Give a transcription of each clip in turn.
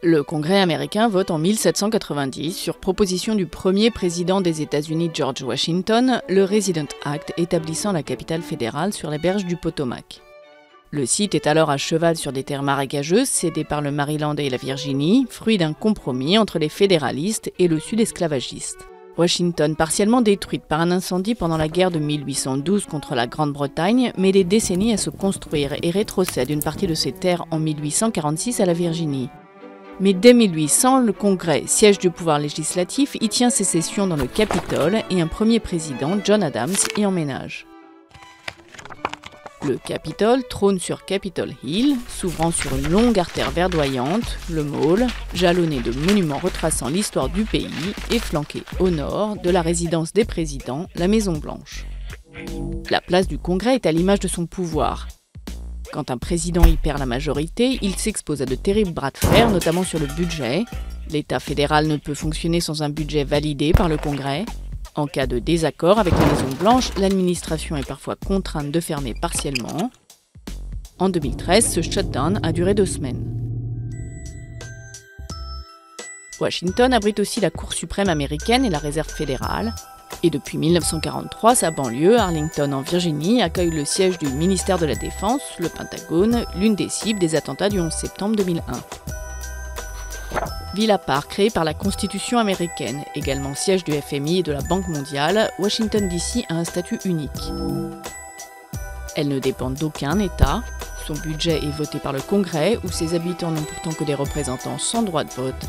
Le Congrès américain vote en 1790, sur proposition du premier président des États-Unis George Washington, le Resident Act établissant la capitale fédérale sur les berges du Potomac. Le site est alors à cheval sur des terres marécageuses cédées par le Maryland et la Virginie, fruit d'un compromis entre les fédéralistes et le Sud esclavagiste. Washington, partiellement détruite par un incendie pendant la guerre de 1812 contre la Grande-Bretagne, met des décennies à se construire et rétrocède une partie de ses terres en 1846 à la Virginie. Mais dès 1800, le Congrès, siège du pouvoir législatif, y tient ses sessions dans le Capitole et un premier président, John Adams, y emménage. Le Capitole trône sur Capitol Hill, s'ouvrant sur une longue artère verdoyante, le Mall, jalonné de monuments retraçant l'histoire du pays et flanqué au nord de la résidence des présidents, la Maison-Blanche. La place du Congrès est à l'image de son pouvoir. Quand un président y perd la majorité, il s'expose à de terribles bras de fer, notamment sur le budget. L'État fédéral ne peut fonctionner sans un budget validé par le Congrès. En cas de désaccord avec la Maison-Blanche, l'administration est parfois contrainte de fermer partiellement. En 2013, ce shutdown a duré 2 semaines. Washington abrite aussi la Cour suprême américaine et la Réserve fédérale. Et depuis 1943, sa banlieue, Arlington en Virginie, accueille le siège du ministère de la Défense, le Pentagone, l'une des cibles des attentats du 11 septembre 2001. Ville à part créée par la Constitution américaine, également siège du FMI et de la Banque mondiale, Washington DC a un statut unique. Elle ne dépend d'aucun État, son budget est voté par le Congrès, où ses habitants n'ont pourtant que des représentants sans droit de vote.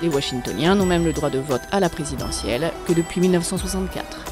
Les Washingtoniens n'ont même le droit de vote à la présidentielle que depuis 1964.